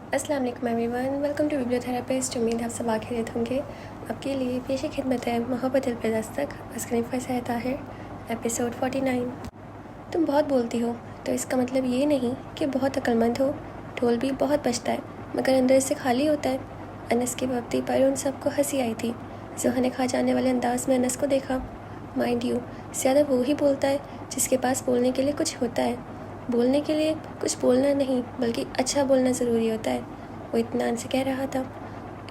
अस्सलाम वालेकुम everyone, welcome to bibliotherapist. उम्मीद आप सब खैरियत होंगे। आपके लिए पेश खिदमत है मोहब्बत दिल पे दस्तक अस्करीन फ़ैज़ ताहिर, एपिसोड 49। तुम बहुत बोलती हो तो इसका मतलब ये नहीं कि बहुत अक्लमंद हो। ढोल भी बहुत बजता है मगर अंदर से खाली होता है। अनस की बब्ती पर उन सबको हंसी आई थी। ज़ोहा ने खा जाने वाले अंदाज में अनस को देखा। माइंड यू, ज़्यादा वो ही बोलता है जिसके पास बोलने के लिए कुछ होता है। बोलने के लिए कुछ बोलना नहीं बल्कि अच्छा बोलना ज़रूरी होता है, वो इत्मीनान से कह रहा था।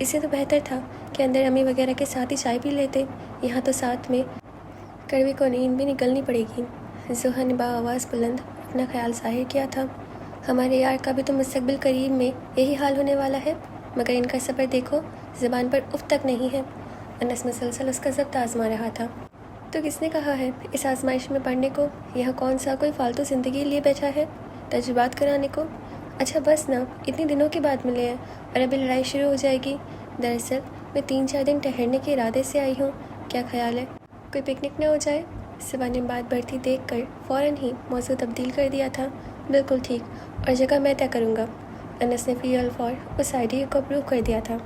इससे तो बेहतर था कि अंदर अम्मी वगैरह के साथ ही चाय पी लेते। यहाँ तो साथ में कड़वी को नींद भी निकलनी पड़ेगी। ज़ोहा ने आवाज़ बुलंद अपना ख्याल ज़ाहिर किया था। हमारे यार का भी तो मुस्तकबिल करीब में यही हाल होने वाला है, मगर इनका सफ़र देखो, ज़बान पर उफ तक नहीं है। अनस मुसलसल उसका ज़ब्त आज़मा रहा था। तो किसने कहा है इस आजमाइश में पढ़ने को? यह कौन सा कोई फालतू ज़िंदगी लिए बैठा है तजुर्बात कराने को? अच्छा बस ना, इतने दिनों के बाद मिले हैं और अभी लड़ाई शुरू हो जाएगी। दरअसल मैं 3-4 दिन ठहरने के इरादे से आई हूँ। क्या ख्याल है, कोई पिकनिक ना हो जाए? सिवा ने बात बढ़ती देख कर फ़ौरन ही मौजू तब्दील कर दिया था। बिल्कुल ठीक, और जगह मैं तय करूँगा। अनस ने फी अल फौर उस आइडिया को अप्रूव कर दिया था।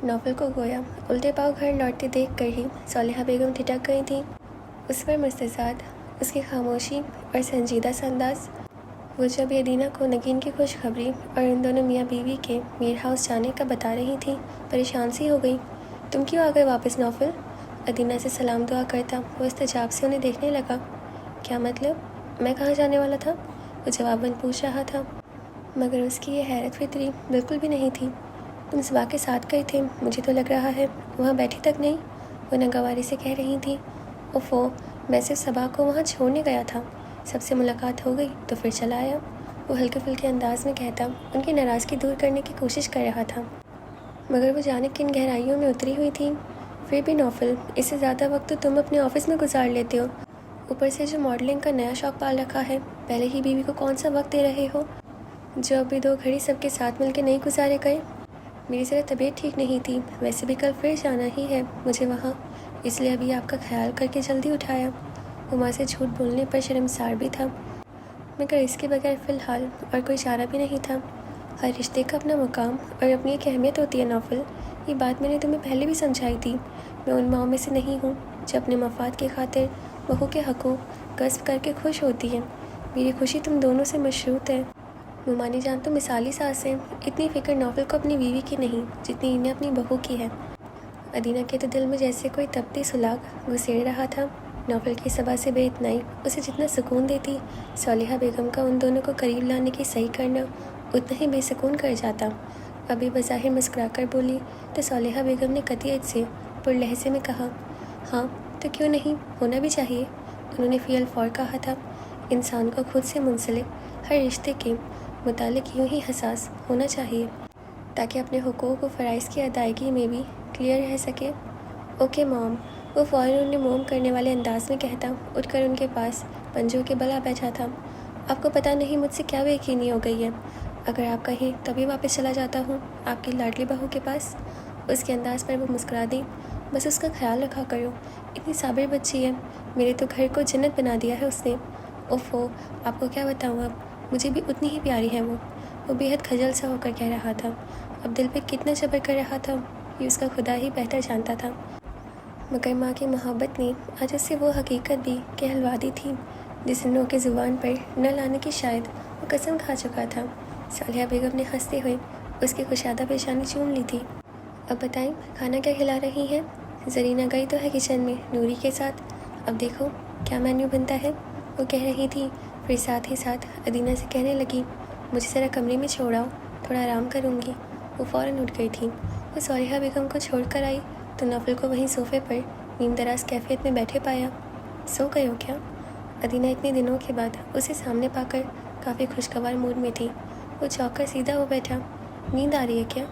नौफल को गोया उल्टे पाँव घर लौटते देख कर ही सालिहा बेगम ठिठक गई थी। उस पर मुस्तज़ाद उसकी खामोशी और संजीदा सा अंदाज़। वो जब अदीना को नगीन की खुशखबरी और इन दोनों मियाँ बीवी के मीर हाउस जाने का बता रही थी, परेशान सी हो गई। तुम क्यों आ गए वापस नौफल? अदीना से सलाम दुआ करता वो इस्तजाब से उन्हें देखने लगा। क्या मतलब? मैं कहाँ जाने वाला था? वो जवाबन पूछ रहा था, मगर उसकी ये हैरत फितरी बिल्कुल भी नहीं थी। तुम सबा के साथ गए थे, मुझे तो लग रहा है वहाँ बैठी तक नहीं, वो नागवारी से कह रही थी। ओफो, मैं सिर्फ सबा को वहाँ छोड़ने गया था। सबसे मुलाकात हो गई तो फिर चला आया, वो हल्के फुल्के अंदाज में कहता उनकी नाराज़गी दूर करने की कोशिश कर रहा था। मगर वो जाने किन गहराइयों में उतरी हुई थी। फिर भी नौफल, इससे ज़्यादा वक्त तो तुम अपने ऑफिस में गुजार लेते हो। ऊपर से जो मॉडलिंग का नया शौक पाल रखा है, पहले ही बीवी को कौन सा वक्त दे रहे हो जो अभी 2 घड़ी सबके साथ मिलकर नहीं गुजारे गए? मेरी ज़रा तबीयत ठीक नहीं थी, वैसे भी कल फिर जाना ही है मुझे वहाँ, इसलिए अभी आपका ख्याल करके जल्दी उठाया। वो माँ से झूठ बोलने पर शर्मसार भी था, मगर इसके बगैर फ़िलहाल और कोई चारा भी नहीं था। हर रिश्ते का अपना मुकाम और अपनी एक अहमियत होती है नौफल, ये बात मैंने तुम्हें पहले भी समझाई थी। मैं उन माओं में से नहीं हूँ जो अपने मफाद के खातिर बहू के हकूक़ गस्ब करके खुश होती है। मेरी खुशी तुम दोनों से मशरूत है। मुमानी जान तो मिसाली सास है। इतनी फ़िक्र नौफल को अपनी बीवी की नहीं जितनी इन्हें अपनी बहू की है। अदीना के तो दिल में जैसे कोई तपती सुलाग घुसेड़ रहा था। नौफल की सबा से बेइतनाई उसे जितना सुकून देती, सालिहा बेगम का उन दोनों को करीब लाने की सही करना उतना ही बेसुकून कर जाता। अभी बज़ाहिर मुस्कुरा कर बोली तो सालिहा बेगम ने कतियत से पुर लहजे में कहा, हाँ तो क्यों नहीं, होना भी चाहिए। उन्होंने फ़ियल फ़ौर कहा था, इंसान को खुद से मुंसलिक हर रिश्ते के मुतालिक यूँ ही हसास होना चाहिए ताकि अपने हुकूक व फ़राइज़ की अदायगी में भी क्लियर रह सके। ओके मॉम, वो फ़ौरन उन्हें मोम करने वाले अंदाज में कहता उठकर उनके पास पंजों के बल आ बैठा था। आपको पता नहीं मुझसे क्या बेयकीनी हो गई है। अगर आप कहें तभी वापस चला जाता हूँ आपकी लाडली बहू के पास। उसके अंदाज पर वो मुस्कुरा दी। बस उसका ख्याल रखा करो, इतनी साबिर बच्ची है, मेरे तो घर को जन्नत बना दिया है उसने। ओफो, आपको क्या बताऊँ, अब मुझे भी उतनी ही प्यारी है वो बेहद खजल सा होकर कह रहा था। अब दिल पे कितना जबर कर रहा था ये उसका खुदा ही बेहतर जानता था, मगर माँ की मोहब्बत ने आज उससे वो हकीकत भी कहलवा दी थी जिसे नो के ज़ुबान पर न लाने की शायद वो कसम खा चुका था। सालिहा बेगम ने हंसते हुए उसकी कुशादा पेशानी चूम ली थी। अब बताएं, खाना क्या खिला रही हैं? जरीना गई तो है किचन में नूरी के साथ, अब देखो क्या मेन्यू बनता है, वो कह रही थी। फिर साथ ही साथ अदीना से कहने लगी, मुझे ज़रा कमरे में छोड़ाओ, थोड़ा आराम करूँगी। वो फ़ौरन उठ गई थी। वो सालिहा बेगम को छोड़ कर आई तो नौफल को वहीं सोफ़े पर नीम दराज कैफियत में बैठे पाया। सो गए हो क्या? अदीना इतने दिनों के बाद उसे सामने पाकर काफ़ी खुशगवार मूड में थी। वो चौंक कर सीधा हो बैठा। नींद आ रही है क्या?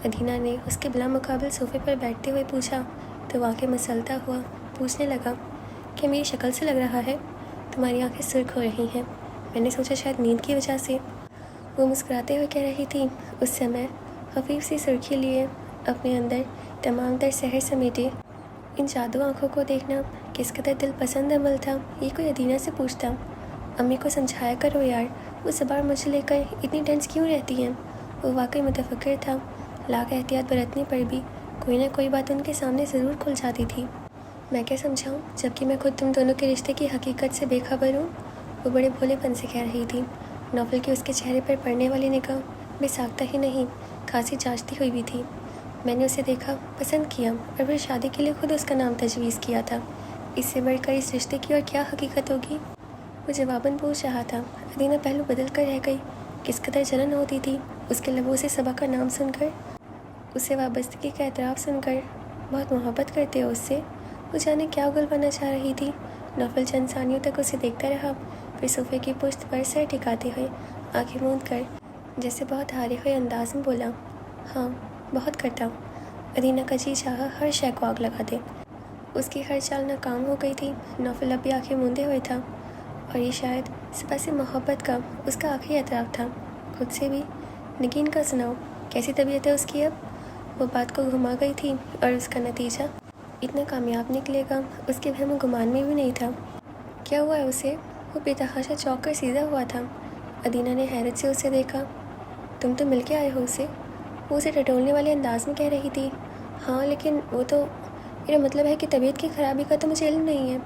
अदीना ने उसके बिला मुकाबिल सोफ़े पर बैठते हुए पूछा तो वाक़ई मसलता हुआ पूछने लगा, क्या मेरी शक्ल से लग रहा है तुम्हारी आंखें सुर्ख हो रही हैं? मैंने सोचा शायद नींद की वजह से। वो मुस्कुराते हुए कह रही थी। उस समय हफीफ सी सुर्खी लिए अपने अंदर तमाम तर सहर समेटे इन जादू आँखों को देखना किस कदर दिल पसंद अमल था, ये कोई अदीना से पूछता। अम्मी को समझाया करो यार, वो सब बार मुझे लेकर इतनी टेंस क्यों रहती हैं? वो वाकई मुतफक्किर था। लाख एहतियात बरतने पर भी कोई ना कोई बात उनके सामने ज़रूर खुल जाती थी। मैं क्या समझाऊँ, जबकि मैं खुद तुम दोनों के रिश्ते की हकीकत से बेखबर हूँ, वो बड़े भोलेपन से कह रही थी। नौफल की उसके चेहरे पर पड़ने वाली निगाह बेसाख्ता ही नहीं, खासी जांचती हुई भी थी। मैंने उसे देखा, पसंद किया और फिर शादी के लिए खुद उसका नाम तजवीज़ किया था। इससे बढ़कर इस रिश्ते की और क्या हकीकत होगी? वो जवाबन पूछ रहा था। अदीना पहलू बदल कर रह गई। किस कदर जलन होती थी उसके लबों से सबा का नाम सुनकर, उसे वाबस्तगी का एतराफ़ सुनकर। बहुत मोहब्बत करते हो उससे? वो जाने क्या उगलवाना चाह रही थी। नौफल चंद सानियों तक उसे देखता रहा, फिर सोफे की पुश्त पर सर टिकाते हुए आंखें मूंद कर जैसे बहुत हारे हुए अंदाज में बोला, हाँ बहुत करता हूँ। अदीना का जी चाहा हर शय को आग लगा दे। उसकी हर चाल नाकाम हो गई थी। नौफल अब भी आंखें मूंदे हुए था और ये शायद सुबह से मोहब्बत का उसका आखिरी एतराफ़ था, खुद से भी। नगीन का सुनाओ, कैसी तबीयत है उसकी अब? वो बात को घुमा गई थी और उसका नतीजा इतना कामयाब निकलेगा उसके वहम गुमान में भी नहीं था। क्या हुआ है उसे? वो बेतहाशा चौंक कर सीधा हुआ था। अदीना ने हैरत से उसे देखा। तुम तो मिल के आए हो उसे? वो उसे टटोलने वाले अंदाज में कह रही थी। हाँ लेकिन वो तो, मेरा मतलब है कि तबीयत की खराबी का तो मुझे इल्म नहीं है।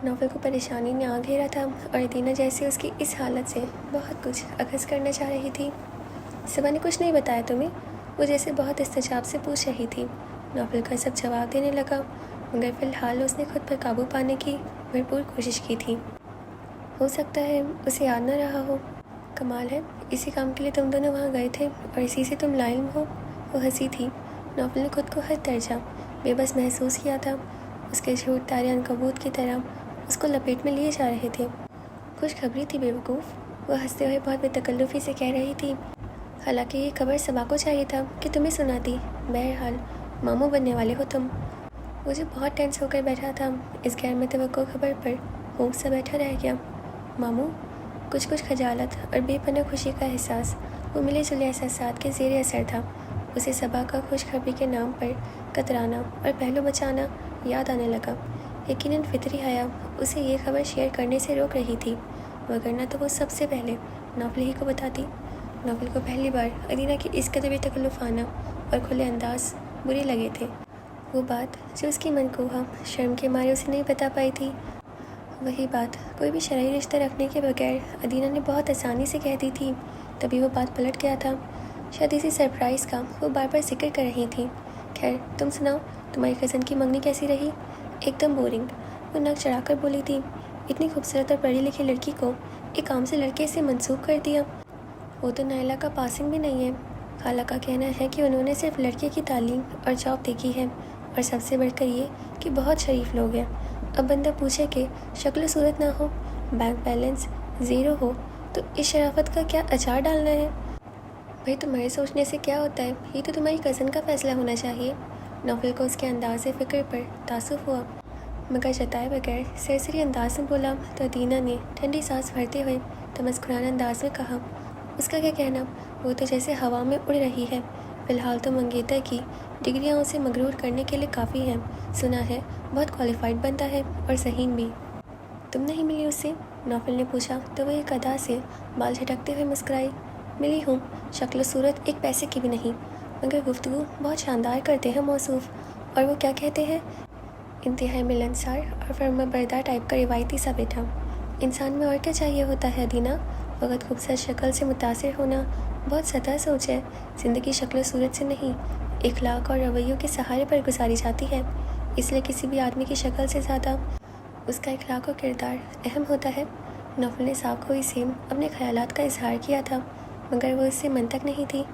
नौफल को परेशानी ने आ घेरा था और अदीना जैसे उसकी इस हालत से बहुत कुछ अखज़ करना चाह रही थी। सबा ने कुछ नहीं बताया तुम्हें? वो जैसे बहुत इस्तजाब से पूछ रही थी। नौफल का सब जवाब देने लगा, मगर फ़िलहाल उसने खुद पर काबू पाने की भरपूर कोशिश की थी। हो सकता है उसे याद न रहा हो। कमाल है, इसी काम के लिए तुम दोनों वहाँ गए थे और इसी से तुम लाइम हो। वो हंसी थी। नौफल ने खुद को हद दर्जा बेबस महसूस किया था। उसके झूठ तारे अनकबूत की तरह उसको लपेट में लिए जा रहे थे। खुशखबरी थी बेवकूफ़, वो हंसते हुए बहुत बेतकल्लुफ़ी से कह रही थी। हालांकि ये खबर सबा को चाहिए था कि तुम्हें सुनाती। बहरहाल मामू बनने वाले हो तुम। मुझे बहुत टेंस होकर बैठा था। इस गैर मुतवक्को खबर पर होंठ सा बैठा रह गया। मामू? कुछ खजालत और बेपनाह खुशी का एहसास वो मिले जुले एहसासात के ज़ेर असर था। उसे सबा का खुशखबरी के नाम पर कतराना और पहलू बचाना याद आने लगा। यकीनन फितरी हया उसे ये खबर शेयर करने से रोक रही थी, वगरना तो वो सबसे पहले नौफल ही को बताती। नौफल को पहली बार अदीना की इस कदर बेतकल्लुफ़ाना और खुले अंदाज बुरे लगे थे। वो बात जो उसकी मनकूहा शर्म के मारे उसे नहीं बता पाई थी, वही बात कोई भी शरई रिश्ता रखने के बगैर अदीना ने बहुत आसानी से कह दी थी। तभी वो बात पलट गया था। शायद इसी सरप्राइज़ का वो बार बार जिक्र कर रही थी। खैर तुम सुनाओ, तुम्हारी कज़न की मंगनी कैसी रही? एकदम बोरिंग, वो नक चढ़ाकर बोली थी। इतनी खूबसूरत और पढ़ी लिखी लड़की को एक आम से लड़के से मंसूब कर दिया। वो तो नायला का पासिंग भी नहीं है। खाला का कहना है कि उन्होंने सिर्फ लड़के की तालीम और जॉब देखी है, और सबसे बढ़कर ये कि बहुत शरीफ लोग हैं। अब बंदा पूछे कि शक्ल सूरत ना हो, बैंक बैलेंस ज़ीरो हो, तो इस शराफत का क्या अचार डालना है? भाई तुम्हारे सोचने से क्या होता है, ये तो तुम्हारी कज़न का फ़ैसला होना चाहिए। नौफल को उसके अंदाज़ फ़िक्र पर तासुफ हुआ, मगर जताए बगैर सरसरी अंदाज में बोला तो अदीना ने ठंडी सांस भरते हुए तमस्कुराना अंदाज में कहा, उसका क्या कहना, वो तो जैसे हवा में उड़ रही है। फ़िलहाल तो मंगेतर की डिग्रियाँ उसे मगरूर करने के लिए काफ़ी हैं। सुना है बहुत क्वालिफाइड बनता है और सहीन भी। तुम नहीं मिली उससे? नौफल ने पूछा तो वो एक अदा से बाल झटकते हुए मुस्कुराई। मिली हूँ, शक्ल सूरत एक पैसे की भी नहीं, मगर गुफ्तगू बहुत शानदार करते हैं मौसूफ़। और वो क्या कहते हैं, इंतहाई मिलनसार और फर्माबरदार टाइप का रिवायती सा बेटा। इंसान में और क्या चाहिए होता है अदीना? फ़कत खूबसूरत शक्ल से मुतासिर होना बहुत सतह सोच है। ज़िंदगी शक्ल सूरत से नहीं, इखलाक और रवैयों के सहारे पर गुजारी जाती है। इसलिए किसी भी आदमी की शक्ल से ज़्यादा उसका इखलाक और किरदार अहम होता है। नौफल ने साफ गोई से अपने ख्यालात का इजहार किया था, मगर वो इससे मंतक नहीं थी।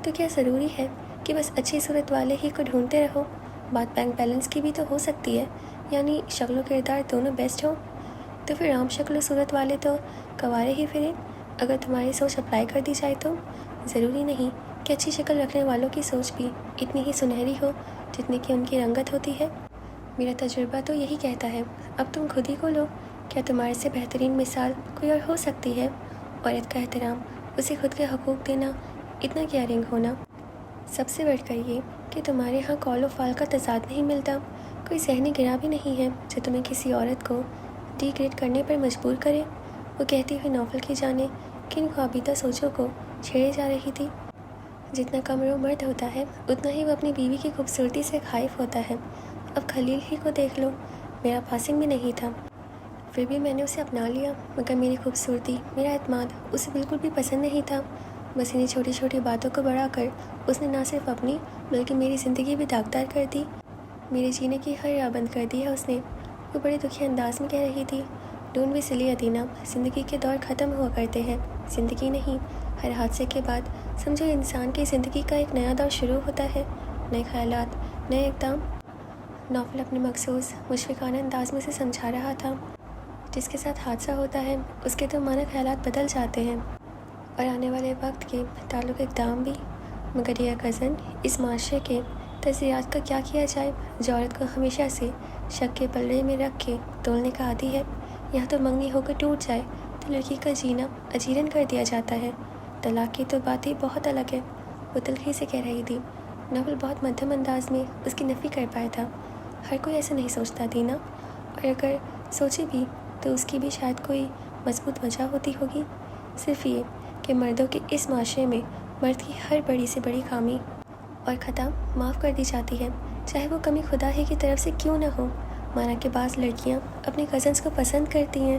तो क्या ज़रूरी है कि बस अच्छी सूरत वाले ही को ढूंढते रहो? बात बैंक बैलेंस की भी तो हो सकती है, यानी शक्ल किरदार दोनों बेस्ट हो। तो फिर आम शक्ल सूरत वाले तो कवारे ही फिरे। अगर तुम्हारी सोच अप्लाई कर दी जाए तो ज़रूरी नहीं कि अच्छी शक्ल रखने वालों की सोच भी इतनी ही सुनहरी हो जितनी कि उनकी रंगत होती है। मेरा तजुर्बा तो यही कहता है। अब तुम खुद ही खोलो, क्या तुम्हारे से बेहतरीन मिसाल कोई और हो सकती है? औरत का एहतराम, उसे खुद के हकूक़ देना, इतना केयरिंग होना, सबसे बढ़कर ये कि तुम्हारे यहाँ कौल व फाल का तजाद नहीं मिलता। कोई ज़हनी गिरा भी नहीं है जो तुम्हें किसी औरत को डिग्रेड करने पर मजबूर करे। वो कहती हुई नौफल की जाने किन ख्वाबीदा सोचों को छेड़े जा रही थी। جتنا کم رو مرد ہوتا ہے اتنا ہی وہ اپنی بیوی کی خوبصورتی سے خائف ہوتا ہے۔ اب خلیل ہی کو دیکھ لو، میرا پاسنگ بھی نہیں تھا، پھر بھی میں نے اسے اپنا لیا، مگر میری خوبصورتی، میرا اعتماد اسے بالکل بھی پسند نہیں تھا۔ بس انہیں چھوٹی چھوٹی باتوں کو بڑھا کر اس نے نہ صرف اپنی بلکہ میری زندگی بھی داغدار کر دی۔ میرے جینے کی ہر راہ بند کر دی ہے اس نے۔ وہ بڑے دکھی انداز میں کہہ رہی تھی، ڈونٹ بی سلی ادینہ، زندگی کے دور ختم ہوا کرتے ہیں، زندگی نہیں، ہر حادثے کے بعد سمجھو انسان کی زندگی کا ایک نیا دور شروع ہوتا ہے، نئے خیالات، نئے اقدام۔ ناول اپنے مخصوص مشفقانہ انداز میں سے سمجھا رہا تھا، جس کے ساتھ حادثہ ہوتا ہے اس کے تو مانا خیالات بدل جاتے ہیں اور آنے والے وقت کے تعلق اقدام بھی۔ مگر یہ کزن، اس معاشرے کے تجزیات کا کیا کیا جائے جو عورت کو ہمیشہ سے شک کے پلڑے میں رکھ کے تولنے کا عادی ہے؟ یہاں تو منگنی ہو کر ٹوٹ جائے تو لڑکی کا جینا اجیرن کر دیا جاتا ہے، طلاق کی تو بات ہی بہت الگ ہے۔ وہ تلخی سے کہہ رہی تھی۔ ناول بہت مدھم انداز میں اس کی نفی کر پایا تھا۔ ہر کوئی ایسا نہیں سوچتا تھی نا، اور اگر سوچے بھی تو اس کی بھی شاید کوئی مضبوط وجہ ہوتی ہوگی، صرف یہ کہ مردوں کے اس معاشرے میں مرد کی ہر بڑی سے بڑی خامی اور خطا معاف کر دی جاتی ہے، چاہے وہ کمی خدا ہی کی طرف سے کیوں نہ ہو۔ مانا کہ بعض لڑکیاں اپنے کزنس کو پسند کرتی ہیں،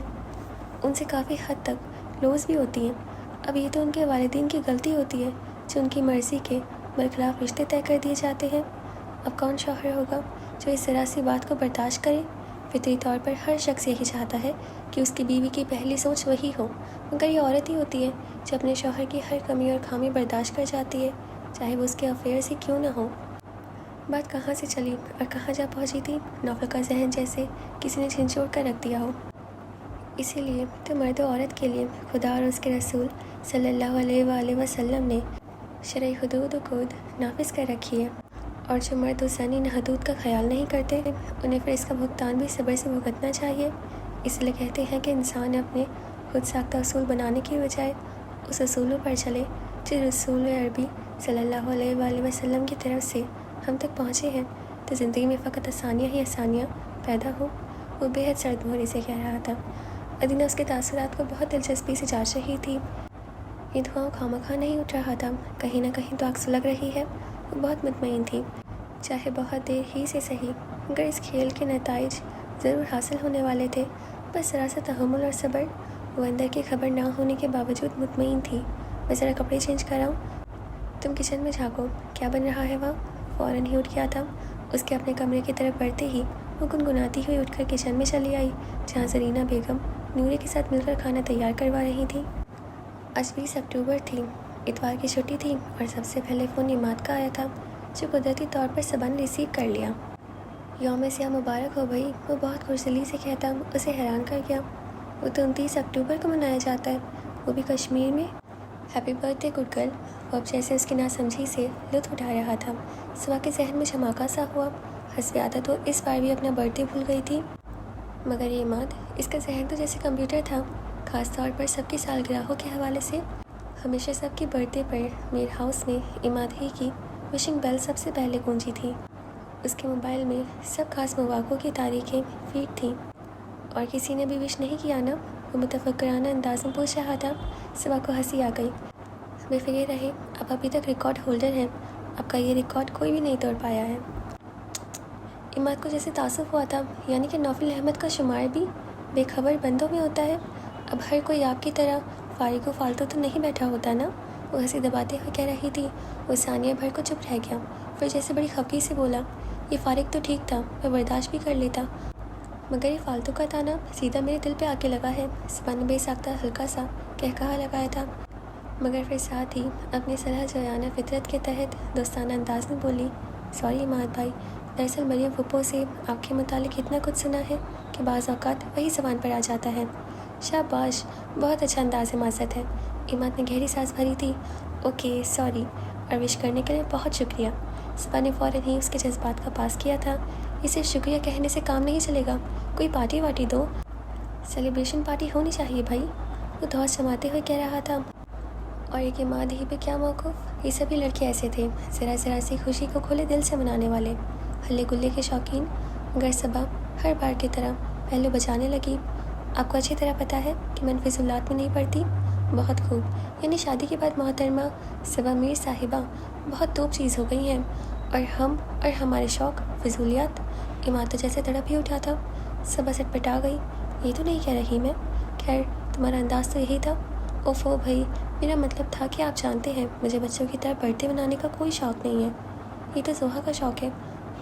ان سے کافی حد تک کلوز بھی ہوتی ہیں۔ اب یہ تو ان کے والدین کی غلطی ہوتی ہے جو ان کی مرضی کے برخلاف رشتے طے کر دیے جاتے ہیں۔ اب کون شوہر ہوگا جو اس ذرا سی بات کو برداشت کرے؟ فطری طور پر ہر شخص یہی چاہتا ہے کہ اس کی بیوی کی پہلی سوچ وہی ہو، مگر یہ عورت ہی ہوتی ہے جو اپنے شوہر کی ہر کمی اور خامی برداشت کر جاتی ہے، چاہے وہ اس کے افیئرز ہی کیوں نہ ہو۔ بات کہاں سے چلی اور کہاں جا پہنچی تھی؟ ناول کا ذہن جیسے کسی نے جھنجھوڑ کر رکھ دیا ہو۔ اسی لیے تو مرد و عورت کے لیے خدا اور اس کے رسول صلی اللہ علیہ وآلہ وسلم نے شرعی حدود و قید نافذ کر رکھی ہے، اور جو مرد و زن ان حدود کا خیال نہیں کرتے انہیں پھر اس کا بھگتان بھی صبر سے بھگتنا چاہیے۔ اس لیے کہتے ہیں کہ انسان اپنے خود ساختہ اصول بنانے کی بجائے اس اصولوں پر چلے جو رسول عربی صلی اللہ علیہ وآلہ وسلم کی طرف سے ہم تک پہنچے ہیں، تو زندگی میں فقط آسانیاں ہی آسانیاں پیدا ہوں۔ وہ بے حد سرد مہری سے کہہ رہا تھا۔ ادینہ اس کے تاثرات کو بہت دلچسپی سے جانچ رہی تھی۔ یہ دھواں خواہ نہیں اٹھ رہا تھا، کہیں نہ کہیں تو آگ سلگ رہی ہے۔ وہ بہت مطمئن تھی، چاہے بہت دیر ہی سے صحیح، مگر اس کھیل کے نتائج ضرور حاصل ہونے والے تھے، بس ذرا سا تحمل اور صبر۔ وہ اندر کی خبر نہ ہونے کے باوجود مطمئن تھی۔ میں ذرا کپڑے چینج کراؤں؟ تم کچن میں جھانکو، کیا بن رہا ہے وہاں؟ فوراً ہی اٹھ گیا تھا۔ اس کے اپنے کمرے کی طرف بڑھتے ہی وہ گنگناتی ہوئی اٹھ کر کچن میں چلی آئی، جہاں زرینہ بیگم نورے کے ساتھ مل کر کھانا تیار کروا رہی تھی۔ آج 20 اکتوبر تھی، اتوار کی چھٹی تھی، اور سب سے پہلے فون عماد کا آیا تھا، جو قدرتی طور پر صبا نے ریسیو کر لیا۔ یوم سیاہ مبارک ہو بھائی، وہ بہت خوشدلی سے کہتا اسے حیران کر گیا۔ وہ تو 29 اکتوبر کو منایا جاتا ہے، وہ بھی کشمیر میں۔ Happy birth day good girl. وہ اب جیسے اس کی ناسمجھی سے لطف اٹھا رہا تھا۔ صبح کے ذہن میں دھماکہ سا ہوا، حسب عادت وہ اس بار بھی اپنا برتھ ڈے بھول گئی تھی، مگر یہ عماد، اس کا ذہن تو جیسے کمپیوٹر تھا، خاص طور پر سب کی سالگرہوں کے حوالے سے۔ ہمیشہ سب کے برتھ ڈے پر میر ہاؤس میں عماد ہی کی وشنگ بیل سب سے پہلے گونجی تھی۔ اس کے موبائل میں سب خاص مواقعوں کی تاریخیں فیڈ تھیں، اور کسی نے بھی وش نہیں کیا نا؟ وہ متفکرانہ انداز میں پوچھ رہا تھا۔ صبح کو ہنسی آ گئی۔ بے فکر رہے، اب ابھی تک ریکارڈ ہولڈر ہیں، اب کا یہ ریکارڈ کوئی بھی نہیں توڑ پایا ہے۔ عماد کو جیسے تعصب ہوا تھا، یعنی کہ نوفل احمد کا شمار بھی بے خبر بندوں میں ہوتا ہے۔ اب ہر کوئی آپ کی طرح فارغ و فالتو تو نہیں بیٹھا ہوتا نا؟ وہ ہنسی دباتے ہوئے کہہ رہی تھی۔ وہ ثانیہ بھر کو چپ رہ گیا، پھر جیسے بڑی خفگی سے بولا، یہ فارغ تو ٹھیک تھا، میں برداشت بھی کر لیتا، مگر یہ فالتو کا تانا سیدھا میرے دل پہ آ کے لگا ہے۔ صبح نے بے ساختہ ہلکا سا کہا لگایا تھا، مگر پھر ساتھ ہی اپنی صلاح جویانہ فطرت کے تحت دوستانہ انداز میں بولی، سوری عماد بھائی، دراصل مریم پھپھو سے آپ کے متعلق اتنا کچھ سنا ہے کہ بعض اوقات وہی زبان پر آ جاتا ہے۔ شاباش، بہت اچھا انداز معذرت ہے۔ عماد نے گہری سانس بھری تھی۔ اوکے سوری، اور وش کرنے کے لیے بہت شکریہ۔ صبح نے فوراً ہی اس کے جذبات کا پاس کیا تھا۔ اسے شکریہ کہنے سے کام نہیں چلے گا، کوئی پارٹی واٹی دو، سیلیبریشن پارٹی ہونی چاہیے بھائی، وہ دھوس جماتے ہوئے کہہ رہا تھا۔ اور ایک عماد ہی پہ کیا موقف؟ یہ سبھی لڑکے ایسے تھے، ذرا سی خوشی کو کھلے دل سے منانے والے، ہلے گلے کے شوقین۔ مگر صبح ہر بار کی طرح پہلو بجانے لگی۔ آپ کو اچھی طرح پتہ ہے کہ میں فضولات میں نہیں پڑتی، بہت خوب، یعنی شادی کے بعد محترمہ صبا میر صاحبہ بہت توپ چیز ہو گئی ہیں، اور ہمارے شوق فضولیات۔ عماد تو جیسے تڑپ ہی اٹھا تھا۔ صبا سٹ پٹا گئی، یہ تو نہیں کہہ رہی میں، خیر تمہارا انداز تو یہی تھا۔ اوفو بھائی، میرا مطلب تھا کہ آپ جانتے ہیں مجھے بچوں کی طرح برتھڈے منانے کا کوئی شوق نہیں ہے، یہ تو زوہا کا شوق ہے۔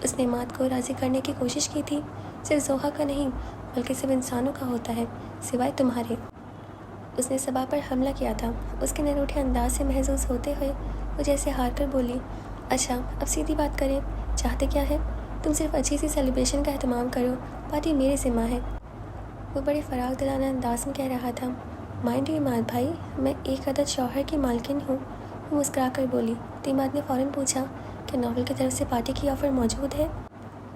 اس نے عماد کو راضی کرنے کی کوشش کی تھی، صرف زوہا کا نہیں بلکہ سب انسانوں کا ہوتا ہے سوائے تمہارے۔ اس نے صبا پر حملہ کیا تھا۔ اس کے نروٹھے انداز سے محظوظ ہوتے ہوئے وہ جیسے ہار کر بولی، اچھا اب سیدھی بات کریں، چاہتے کیا ہے؟ تم صرف اچھی سی سیلیبریشن کا اہتمام کرو، پارٹی میرے ذمہ ہے۔ وہ بڑے فراغ دلانہ انداز میں کہہ رہا تھا۔ مائنڈ یو عماد بھائی، میں ایک عدد شوہر کی مالکن ہوں۔ وہ مسکرا کر بولی تو عماد نے فوراً پوچھا، کیا نوفل کی طرف سے پارٹی کی آفر موجود ہے؟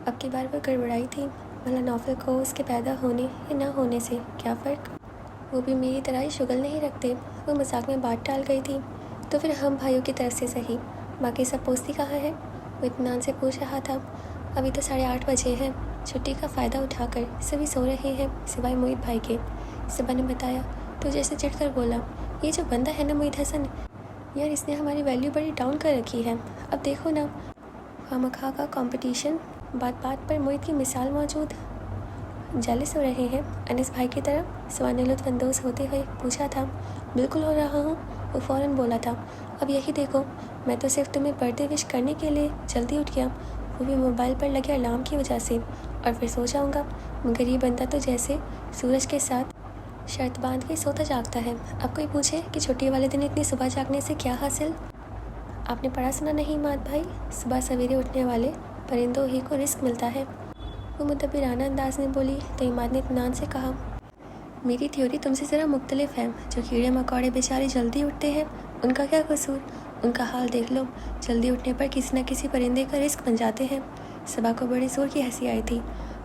اب کی بار وہ گڑبڑائی تھی، بھلا نوفل کو اس کے پیدا ہونے یا نہ ہونے سے کیا فرق؟ وہ بھی میری طرح ہی شغل نہیں رکھتے۔ وہ مذاق میں بات ٹال گئی تھی، تو پھر ہم بھائیوں کی طرف سے صحیح، باقی سب پوستی کہاں ہے؟ وہ اطمینان سے پوچھ رہا تھا۔ ابھی تو 8:30 بجے ہیں، چھٹی کا فائدہ اٹھا کر سبھی سو رہے ہیں سوائے معید بھائی کے، صبا نے بتایا تو جیسے چڑھ کر بولا، یہ جو بندہ ہے نا معید حسن، یار اس نے ہماری ویلیو بڑی ڈاؤن کر رکھی ہے۔ اب دیکھو نا، خواہ کا کمپٹیشن، بات بات پر معید کی مثال موجود۔ جیلس ہو رہے ہیں انس بھائی کی طرح؟ صبا نے لطف اندوز ہوتے ہوئے پوچھا تھا۔ بالکل ہو رہا ہوں، وہ فوراً بولا تھا۔ اب یہی دیکھو، میں تو صرف تمہیں برتھڈے وش کرنے کے لیے جلدی اٹھ گیا، وہ بھی موبائل پر لگے الارم کی وجہ سے، اور پھر سو جاؤں گا، مگر یہ بندہ تو جیسے سورج کے ساتھ شرط باندھ کے سوتا جاگتا ہے۔ اب کوئی پوچھے کہ چھٹی والے دن اتنی صبح جاگنے سے کیا حاصل؟ آپ نے پڑھا سنا نہیں عماد بھائی، صبح سویرے اٹھنے والے پرندوں ہی کو رزق ملتا ہے؟ وہ مدبرانہ انداز میں بولی تو عماد نے اطمینان سے کہا، میری تھیوری تم سے ذرا مختلف ہے۔ جو کیڑے مکوڑے بیچارے جلدی اٹھتے ہیں ان کا کیا قصور؟ ان کا حال دیکھ لو، جلدی اٹھنے پر کسی نہ کسی پرندے کا رزق بن جاتے ہیں۔ صبا کو بڑی زور کی ہنسی آئی تھی۔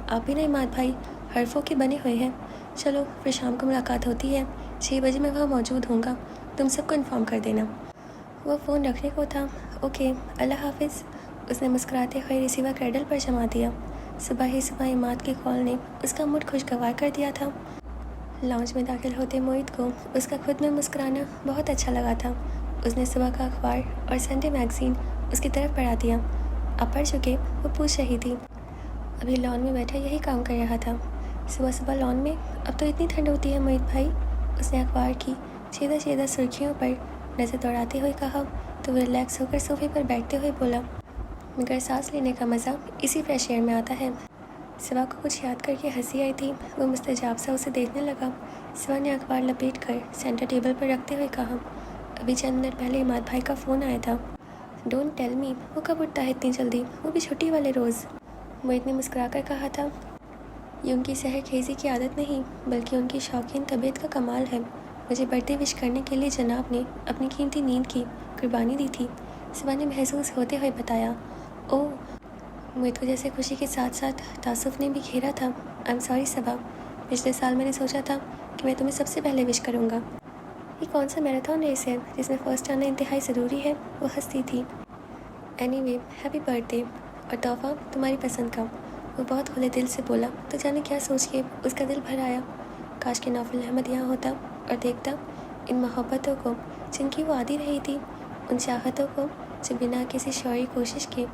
آپ بھی نا عماد بھائی حرفوں کے بنے ہوئے ہیں۔ چلو پھر شام کو ملاقات ہوتی ہے، 6 بجے میں وہاں موجود ہوں گا، تم سب کو انفارم کر دینا۔ وہ فون رکھنے کو تھا۔ اوکے، اللہ حافظ، اس نے مسکراتے ہوئے ریسیور کریڈل پر جما دیا۔ صبح ہی صبح عماد کی کال نے اس کا موڈ خوشگوار کر دیا تھا۔ لاؤنج میں داخل ہوتے معید کو اس کا خود میں مسکرانا بہت اچھا لگا تھا۔ اس نے صبح کا اخبار اور سنڈے میگزین اس کی طرف پڑھا دیا۔ آپ پڑھ چکے؟ وہ پوچھ رہی تھی۔ ابھی لان میں بیٹھا یہی کام کر رہا تھا۔ صبح لان میں؟ اب تو اتنی ٹھنڈ ہوتی ہے معید بھائی، اس نے اخبار کی چیدہ سرخیوں پر نظر دوڑاتے ہوئے کہا تو وہ ریلیکس ہو کر صوفے پر بیٹھتے ہوئے بولا، مگر سانس لینے کا مزہ اسی فریش ایئر میں آتا ہے۔ صبا کو کچھ یاد کر کے ہنسی آئی تھی۔ وہ مستجاب سا اسے دیکھنے لگا۔ صبا نے اخبار لپیٹ کر سینٹر ٹیبل پر رکھتے ہوئے کہا، ابھی چند منٹ پہلے عماد بھائی کا فون آیا تھا۔ ڈونٹ ٹیل می، وہ کب اٹھتا ہے اتنی جلدی، وہ بھی چھٹی والے روز؟ معید نے مسکرا کر کہا تھا، یہ ان کی سحر خیزی کی عادت نہیں بلکہ ان کی شوقین طبیعت کا کمال ہے۔ مجھے برتھڈے وش کرنے کے لیے جناب نے اپنی قیمتی نیند کی قربانی دی تھی، صبا نے محسوس ہوتے ہوئے بتایا۔ اوہ، معید کو جیسے خوشی کے ساتھ ساتھ تعصب نے بھی گھیرا تھا۔ آئی ایم سوری صبا، پچھلے سال میں نے سوچا تھا کہ میں تمہیں سب سے پہلے وش کروں گا۔ یہ کون سا میراتھن ریس ہے جس میں فرسٹ آنا انتہائی ضروری ہے؟ وہ ہنستی تھی۔ Any way, happy birth day, اور تحفہ تمہاری پسند کا، وہ بہت کھلے دل سے بولا تو جانے کیا سوچ کے اس کا دل بھر آیا۔ کاش کہ نوفل احمد یہاں ہوتا اور دیکھتا ان محبتوں کو جن کی وہ عادی رہی تھی، ان چاہتوں کو جو بنا کسی شعوری کوشش کے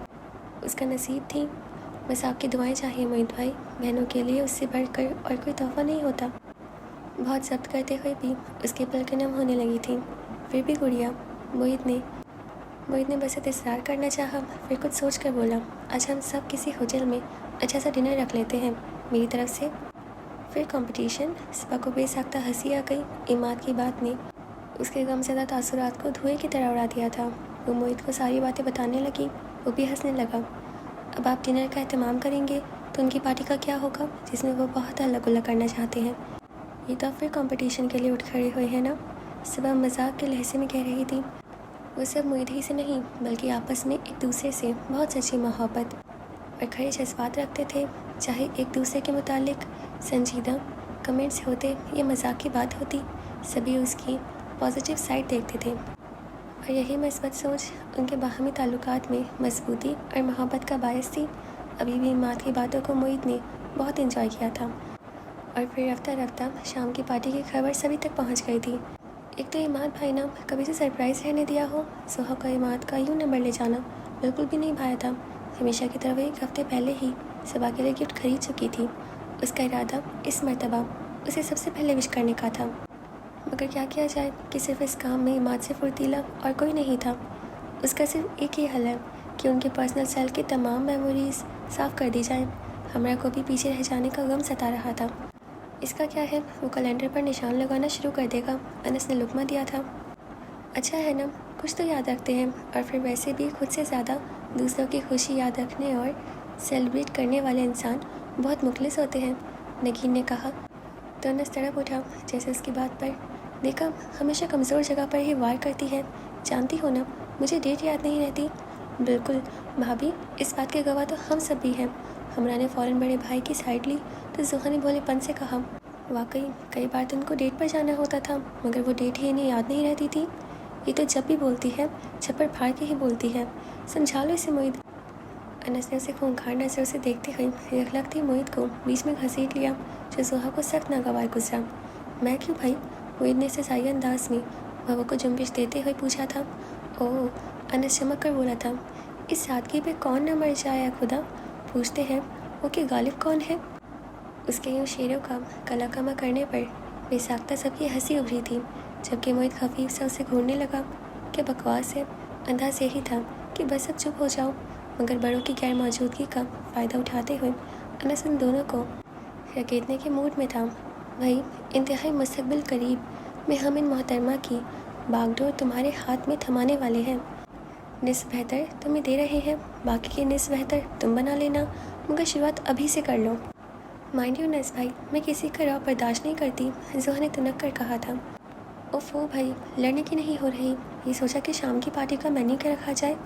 اس کا نصیب تھی۔ بس آپ کی دعائیں چاہیے معید بھائی، بہنوں کے لیے اس سے بڑھ کر اور کوئی تحفہ نہیں ہوتا۔ بہت ضبط کرتے ہوئے بھی اس کی پلکیں نم ہونے لگی تھیں۔ پھر بھی گڑیا، معید نے بس اصرار کرنا چاہا، پھر کچھ سوچ کر بولا، آج ہم سب کسی ہوٹل میں اچھا سا ڈنر رکھ لیتے ہیں میری طرف سے۔ پھر کمپٹیشن؟ صبح کو بے ساختہ ہنسی آ گئی۔ عماد کی بات نے اس کے غم زدہ تاثرات کو دھوئے کی طرح اڑا دیا تھا۔ وہ معید کو ساری باتیں بتانے لگی، وہ بھی ہنسنے لگا۔ اب آپ ڈنر کا اہتمام کریں گے تو ان کی پارٹی کا کیا ہوگا جس میں وہ بہت ہلا گلا کرنا چاہتے ہیں؟ یہ تو پھر کمپٹیشن کے لیے اٹھ کھڑے ہوئے ہیں نا، صبح مذاق کے لہجے میں کہہ رہی تھی۔ وہ سب معید ہی سے نہیں بلکہ آپس میں ایک دوسرے سے بہت سچی محبت اور کھڑے جذبات رکھتے تھے، چاہے ایک دوسرے کے متعلق سنجیدہ کمنٹس ہوتے یا مذاق کی بات ہوتی، سبھی اس کی پازیٹیو سائڈ دیکھتے تھے، اور یہی مثبت سوچ ان کے باہمی تعلقات میں مضبوطی اور محبت کا باعث تھی۔ ابھی بھی عماد کی باتوں کو معید نے بہت انجوائے کیا تھا، اور پھر رفتہ رفتہ شام کی پارٹی کی خبر سبھی تک پہنچ گئی تھی۔ एक तो इमाद भाई ना कभी से सरप्राइज़ रहने दिया हो, सुहा का इमाद का यूँ नंबर ले जाना बिल्कुल भी नहीं भाया था। हमेशा की तरह वो एक हफ्ते पहले ही सबा के लिए गिफ्ट खरीद चुकी थी। उसका इरादा इस मर्तबा उसे सबसे पहले विश करने का था, मगर क्या किया जाए कि सिर्फ इस काम में इमाद से फुर्तीला और कोई नहीं था। उसका सिर्फ एक ही हल है कि उनके पर्सनल सेल की तमाम मेमोरीज साफ़ कर दी जाए। हमरा को भी पीछे रह जाने का गम सता रहा था। इसका क्या है, वो कैलेंडर पर निशान लगाना शुरू कर देगा। अनस ने लुकमा दिया था। अच्छा है ना, कुछ तो याद रखते हैं, और फिर वैसे भी खुद से ज़्यादा दूसरों की खुशी याद रखने और सेलिब्रेट करने वाले इंसान बहुत मुखलिस होते हैं, नगीन ने कहा। तो अनस तड़प उठा जैसे उसकी बात पर। देखा, हमेशा कमज़ोर जगह पर ही वार करती है। जानती हो ना, मुझे डेट याद नहीं रहती। बिल्कुल भाभी, इस बात के गवाह तो हम सब भी हैं। हमरा ने फ़ौरन बड़े भाई की साइड ली तो जुहा ने भोलेपन से कहा, वाकई कई बार तो उनको डेट पर जाना होता था, मगर वो डेट ही इन्हें याद नहीं रहती थी। ये तो जब भी बोलती है छप्पर फाड़ के ही बोलती है। समझा लो इसे मोहित। अनस ने उसे खूंखार नज़र से देखते हुए यकलखती मोहित को बीच में घसीट लिया, जो जुहा को सख्त नागवार गुजरा। मैं क्यों भाई? मोहित ने सजाई अंदाज में बहू को जुम्बिश देते हुए पूछा था। ओह, अनस चमक कर बोला था, इस सादगी पे कौन न मर जाए खुदा। पूछते हैं वो कि गालिब कौन है। उसके यूँ शेरों का कला कमा करने पर बेसाख्ता सबकी हंसी उभरी थी, जबकि मोहित खफीफ से उसे घूरने लगा। क्या बकवास है। अंदाज यही था कि बस अब चुप हो जाओ, मगर बड़ों की गैर मौजूदगी का फ़ायदा उठाते हुए अनस उन दोनों को रगेदने के मूड में था। भाई, इंतहाई मुस्तकबिल करीब में हम इन मोहतरमा की बागडोर तुम्हारे हाथ में थमाने वाले हैं। निस्फ बेहतर तुम्हें दे रहे हैं, बाकी के निस्फ बेहतर तुम बना लेना, मगर शुरुआत अभी से कर लो। माइंड यू नस भाई, मैं किसी का राव बर्दाश्त नहीं करती, जुहा ने तुनक कर कहा था। ओफो भाई, लड़ने की नहीं हो रही। ये सोचा कि शाम की पार्टी का मेन्यू क्या रखा जाए।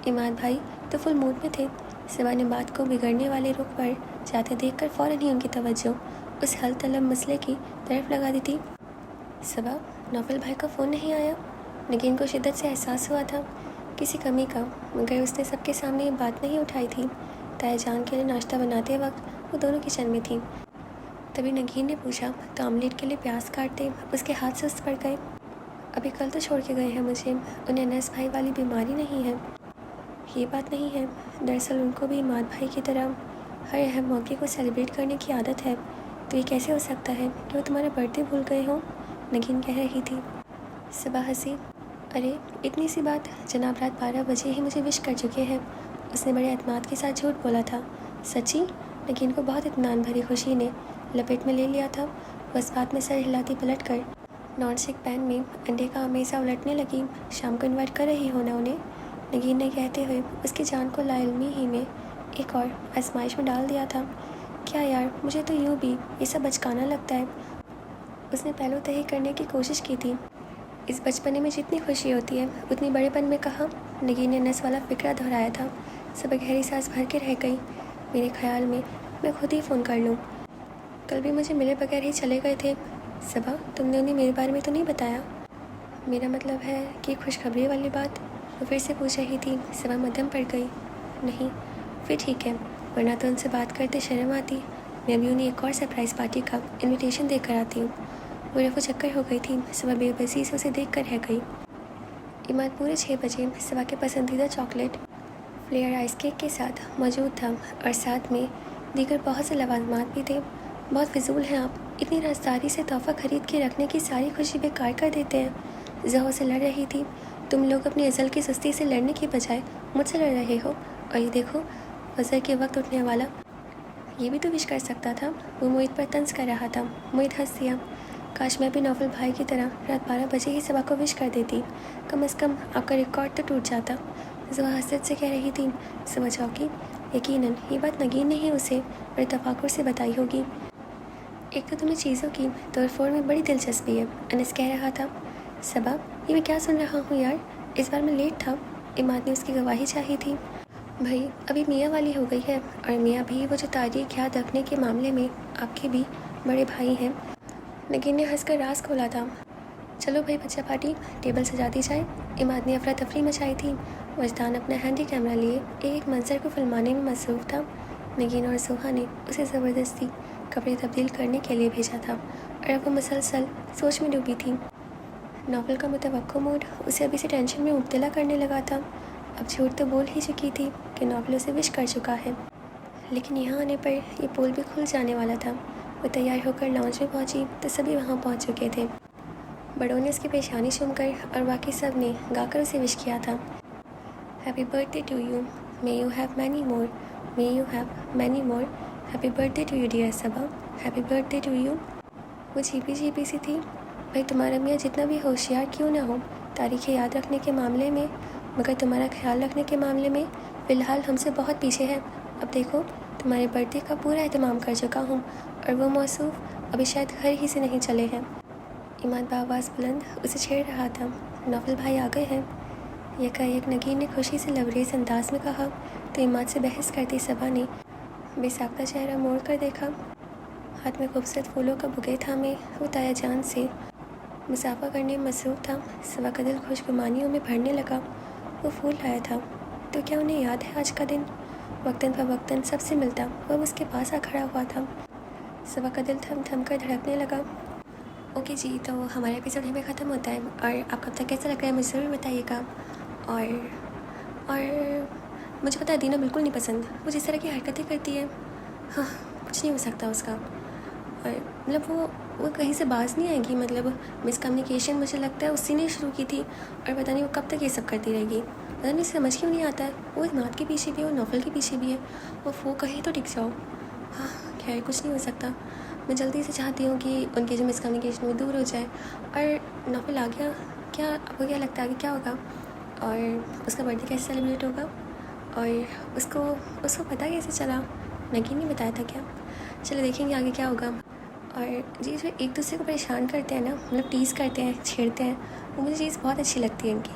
इमाद भाई तो फुल मूड में थे। सिवा ने बात को बिगड़ने वाले रुख पर जाते देखकर फ़ौरन ही उनकी तवज्जो उस हल तलब मसले की तरफ लगा दी थी। सबा, नौफल भाई का फ़ोन नहीं आया। नगीन को शिद्दत से एहसास हुआ था किसी कमी का, मगर उसने सबके सामने ये बात नहीं उठाई थी। ताया जान के लिए नाश्ता बनाते वक्त वो दोनों किचन में थी। तभी नगीन ने पूछा तो आमलेट के लिए प्याज काटते उसके हाथ से उस पड़ गए। अभी कल तो छोड़ के गए हैं मुझे, उन्हें अनस भाई वाली बीमारी नहीं है। ये बात नहीं है, दरअसल उनको भी इमाद भाई की तरह हर अहम मौके को सेलिब्रेट करने की आदत है। तो ये कैसे हो सकता है कि वो तुम्हारा बर्थडे भूल गए हों, नगीन कह रही थी। सबा हंसी। अरे इतनी सी बात, जनाब रात 12 बजे ही मुझे विश कर चुके हैं। उसने बड़े एतमाद के साथ झूठ बोला था। सच्ची? नगीन को बहुत इत्मीनान भरी खुशी ने लपेट में ले लिया था। बस बात में सर हिलाती पलट कर नॉन स्टिक पैन में अंडे का हमेशा उलटने लगी। शाम को इन्वाइट कर रही हो ना उन्हें, नगीन ने कहते हुए उसकी जान को लाइल्मी ही में एक और आजमाइश में डाल दिया था। क्या यार, मुझे तो यूँ भी ये सब बचकाना लगता है। उसने पहलू तय करने की कोशिश की थी। इस बचपने में जितनी खुशी होती है उतनी बड़ेपन में कहाँ। नगीन ने नस वाला फिक्रा दोहराया था। सब गहरी सांस भर के रह गई। मेरे ख्याल में मैं खुद ही फ़ोन कर लूँ। कल भी मुझे मिले बगैर ही चले गए थे। सबा, तुमने उन्हें मेरे बारे में तो नहीं बताया? मेरा मतलब है कि खुशखबरी वाली बात। वो फिर से पूछ रही थी। सबा मध्यम पड़ गई। नहीं, फिर ठीक है, वरना तो उनसे बात करते शर्म आती। मैं अभी उन्हें एक और सरप्राइज़ पार्टी का इनविटेशन दे कर आती हूँ। वो रफो चक्कर हो गई थी। सबा बेबसी से उसे देख कर रह गई। इमाद पूरे 6 बजे सबा के पसंदीदा चॉकलेट फ्लेयर आइस केक के साथ मौजूद था, और साथ में दीगर बहुत से लवाजमात भी थे। बहुत फिजूल हैं आप, इतनी राजदारी से तोहफ़ा खरीद के रखने की सारी खुशी बेकार कर देते हैं। जहो से लड़ रही थी। तुम लोग अपनी अज़ल की सुस्ती से लड़ने के बजाय मुझसे लड़ रहे हो। और ये देखो, फजर के वक्त उठने वाला ये भी तो विश कर सकता था। वो मोहित पर तंज कर रहा था। मोहित हंस दिया। काश मैं भी नौफल भाई की तरह रात 12 बजे ही सबा को विश कर देती। कम अज़ कम आपका रिकॉर्ड तो टूट जाता। जुहा हसरत से कह रही थी। समझ आओ कि यकीनन ये बात नगीन ने ही उसे बड़े तफाकुर से बताई होगी। एक तो तुम्हें चीज़ों की तोड़फोड़ में बड़ी दिलचस्पी है, अनस कह रहा था। सबा, ये मैं क्या सुन रहा हूँ यार, इस बार मैं लेट था। इमाद ने उसकी गवाही चाही थी। भाई, अभी मियाँ वाली हो गई है, और मियाँ भी वो जो तारीख याद रखने के मामले में आपके भी बड़े भाई हैं। नगीन ने हंसकर राज खोला था। चलो भाई बच्चा पार्टी, टेबल सजा दी जाए। इमाद ने अफरा तफरी मचाई थी। वजदान अपना हैंडी कैमरा लिए एक मंजर को फिल्माने में मसरूफ़ था। नगीन और जुहा ने उसे ज़बरदस्ती कपड़े तब्दील करने के लिए भेजा था, और अब वो मुसलसल सोच में डूबी थी। नॉवल का मुतवक्को मूड उसे अभी से टेंशन में मुब्तला करने लगा था। अब झूठ तो बोल ही चुकी थी कि नॉवल उसे विश कर चुका है, लेकिन यहाँ आने पर ये पोल भी खुल जाने वाला था। वो तैयार होकर लॉन्च में पहुँची तो सभी वहाँ पहुँच चुके थे। बड़ों ने उसकी पेशानी चूमकर और बाकी सब ने गाकर उसे विश किया था। Happy birthday to you, may you have many more, may you have many more, happy birthday to you dear Saba, happy birthday to you. वो चीपी सी थी। भाई तुम्हारा मियाँ जितना भी होशियार क्यों ना हो तारीखें याद रखने के मामले में, मगर तुम्हारा ख्याल रखने के मामले में फ़िलहाल हमसे बहुत पीछे है। अब देखो तुम्हारे बर्थडे का पूरा एहतमाम कर चुका हूँ और वो मौसूफ अभी शायद घर ही से नहीं चले हैं। इमाद बावाज़ बुलंद उसे छेड़ रहा था। नॉवल भाई आ गए हैं, यकायक नगीन ने खुशी से लबरेज अंदाज में कहा तो इमाद से बहस करती सबा ने बेसाख्ता चेहरा मोड़ कर देखा। हाथ में खूबसूरत फूलों का बुके थामे वो ताया जान से मुसाफा करने में मसरूफ़ था। सबा का दिल खुशगुमानियों में भरने लगा। वो फूल लाया था तो क्या उन्हें याद है आज का दिन? वक्तन फ़वक्तन सबसे मिलता वह उसके पास आ खड़ा हुआ था। सबा का दिल थम थम कर धड़कने लगा। ओके जी, तो हमारा एपिसोड यहीं पे ख़त्म होता है और आपको अब तक कैसा लग रहा है मुझे ज़रूर बताइएगा। और मुझे पता है दीना बिल्कुल नहीं पसंद, वो जिस तरह की हरकतें करती है, हाँ कुछ नहीं हो सकता उसका। और मतलब वो कहीं से बाज नहीं आएगी। मतलब मिसकम्युनिकेशन मुझे लगता है उसी ने शुरू की थी और पता नहीं वो कब तक ये सब करती रहेगी। पता नहीं समझ क्यों नहीं आता है। वो इमाद के पीछे भी है और नॉवल के पीछे भी है। वो कहीं तो टिक जाओ। हाँ खैर कुछ नहीं हो सकता। मैं जल्दी से चाहती हूँ कि उनकी जो मिसकम्युनिकेशन वो दूर हो जाए। और नॉवल आ गया, क्या आपको क्या लगता है कि क्या होगा और उसका बर्थडे कैसे सेलिब्रेट होगा? और उसको पता कैसे चला? नगीन ने बताया था क्या? चलो देखेंगे आगे क्या होगा। और जी जो एक दूसरे को परेशान करते हैं ना, मतलब टीज़ करते हैं, छेड़ते हैं, वो मुझे चीज़ बहुत अच्छी लगती है इनकी।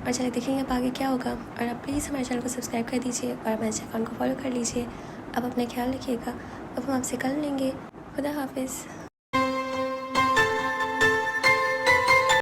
और चलो देखेंगे अब आगे क्या होगा। और आप प्लीज़ हमारे चैनल को सब्सक्राइब कर दीजिए और हमारे अकाउंट को फॉलो कर लीजिए। अब अपना ख्याल रखिएगा। अब हम आपसे कल मिलेंगे। खुदा हाफिज़।